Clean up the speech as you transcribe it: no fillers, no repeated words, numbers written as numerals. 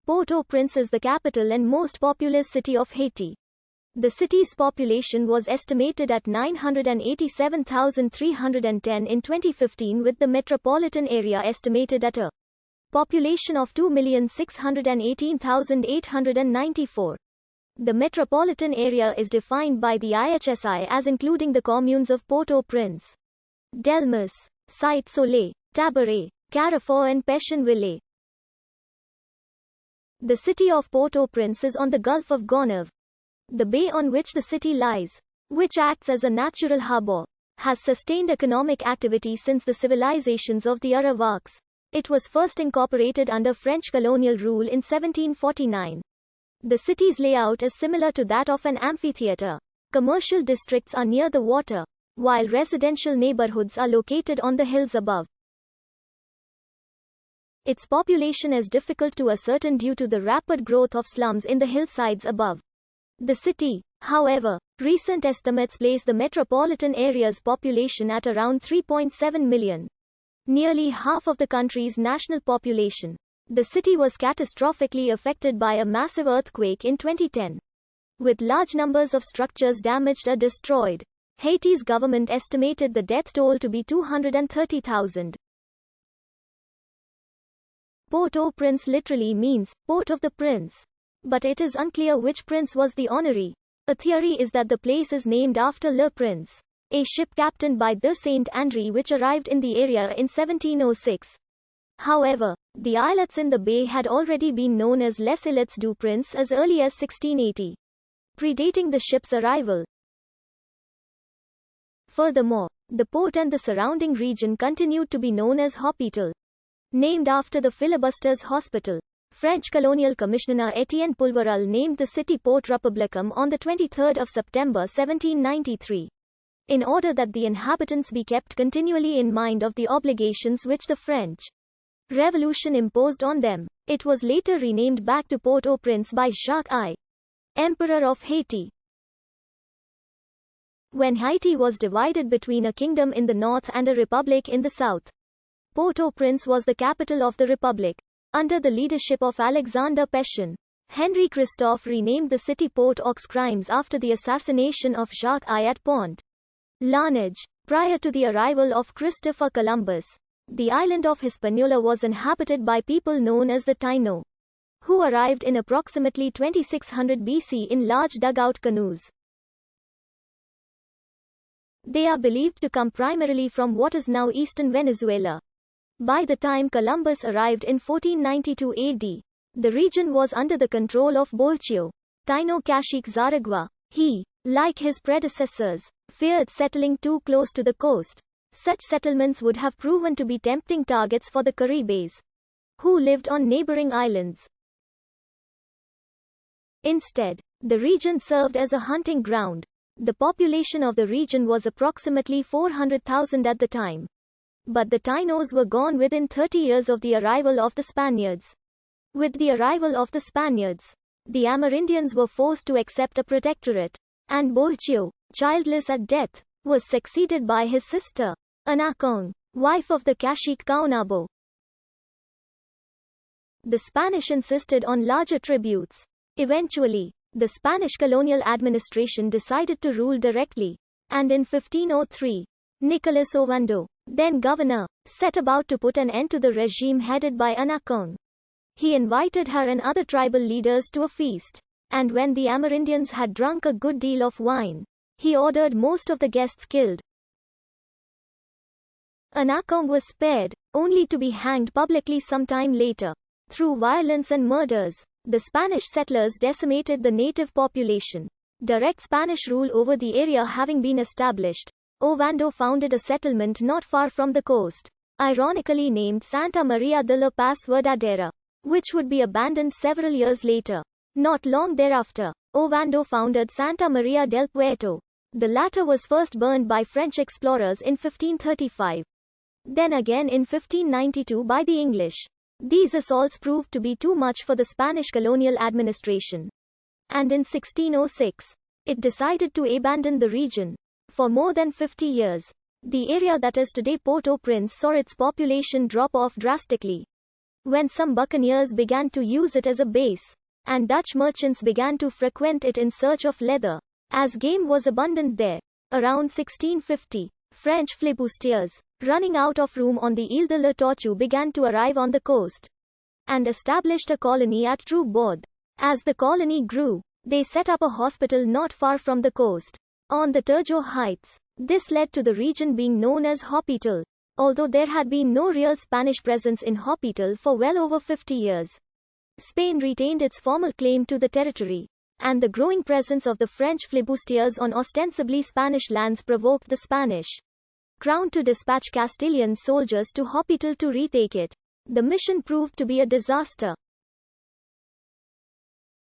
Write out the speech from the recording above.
Port-au-Prince is the capital and most populous city of Haiti. The city's population was estimated at 987,310 in 2015, with the metropolitan area estimated at a population of 2,618,894. The metropolitan area is defined by the IHSI as including the communes of Port-au-Prince, Delmas, Cite-Soleil, Tabaret, Carrefour and Pétionville. The city of Port-au-Prince is on the Gulf of Gonave. The bay on which the city lies, which acts as a natural harbor, has sustained economic activity since the civilizations of the Arawaks. It was first incorporated under French colonial rule in 1749. The city's layout is similar to that of an amphitheater. Commercial districts are near the water, while residential neighborhoods are located on the hills above. Its population is difficult to ascertain due to the rapid growth of slums in the hillsides above the city. However, recent estimates place the metropolitan area's population at around 3.7 million, nearly half of the country's national population. The city was catastrophically affected by a massive earthquake in 2010, with large numbers of structures damaged or destroyed. Haiti's government estimated the death toll to be 230,000. Port-au-Prince literally means, Port of the Prince. But it is unclear which prince was the honoree. A theory is that the place is named after Le Prince, a ship captained by the Saint Andre which arrived in the area in 1706. However, the islets in the bay had already been known as Les Islets du Prince as early as 1680, predating the ship's arrival. Furthermore, the port and the surrounding region continued to be known as Hôpital, named after the filibusters' hospital. French colonial commissioner Étienne Pulverul named the city Port Republicum on 23 September 1793, in order that the inhabitants be kept continually in mind of the obligations which the French Revolution imposed on them. It was later renamed back to Port-au-Prince by Jacques I, Emperor of Haiti. When Haiti was divided between a kingdom in the north and a republic in the south, Port-au-Prince was the capital of the republic. Under the leadership of Alexander Pétion, Henri Christophe renamed the city Port-au-Prince after the assassination of Jacques I at Pont Larnage. Prior to the arrival of Christopher Columbus, the island of Hispaniola was inhabited by people known as the Taino, who arrived in approximately 2600 BC in large dugout canoes. They are believed to come primarily from what is now eastern Venezuela. By the time Columbus arrived in 1492 AD, the region was under the control of Bolchio, Taino Cacique Zaragua. He, like his predecessors, feared settling too close to the coast. Such settlements would have proven to be tempting targets for the Caribes, who lived on neighboring islands. Instead, the region served as a hunting ground. The population of the region was approximately 400,000 at the time. But the Tainos were gone within 30 years of the arrival of the Spaniards. With the arrival of the Spaniards, the Amerindians were forced to accept a protectorate, and Bolchio, childless at death, was succeeded by his sister, Anacong, wife of the Cacique Caunabo. The Spanish insisted on larger tributes. Eventually, the Spanish colonial administration decided to rule directly, and in 1503, Nicolas Ovando, then governor, set about to put an end to the regime headed by Anacong. He invited her and other tribal leaders to a feast, and when the Amerindians had drunk a good deal of wine, he ordered most of the guests killed. Anacong was spared, only to be hanged publicly sometime later. Through violence and murders, the Spanish settlers decimated the native population. Direct Spanish rule over the area having been established, Ovando founded a settlement not far from the coast, ironically named Santa Maria de la Paz Verdadera, which would be abandoned several years later. Not long thereafter, Ovando founded Santa Maria del Puerto. The latter was first burned by French explorers in 1535. Then again in 1592 by the English. These assaults proved to be too much for the Spanish colonial administration, and in 1606, it decided to abandon the region. For more than 50 years, the area that is today Port-au-Prince saw its population drop off drastically. when some buccaneers began to use it as a base, and Dutch merchants began to frequent it in search of leather, as game was abundant there. Around 1650, French flibustiers, running out of room on the Ile de la Tortue, began to arrive on the coast and established a colony at Troubord. As the colony grew, they set up a hospital not far from the coast, on the Turgot Heights. This led to the region being known as Hospital, although there had been no real Spanish presence in Hospital for well over 50 years. Spain retained its formal claim to the territory, and the growing presence of the French flibustiers on ostensibly Spanish lands provoked the Spanish crown to dispatch Castilian soldiers to Hospital to retake it. The mission proved to be a disaster.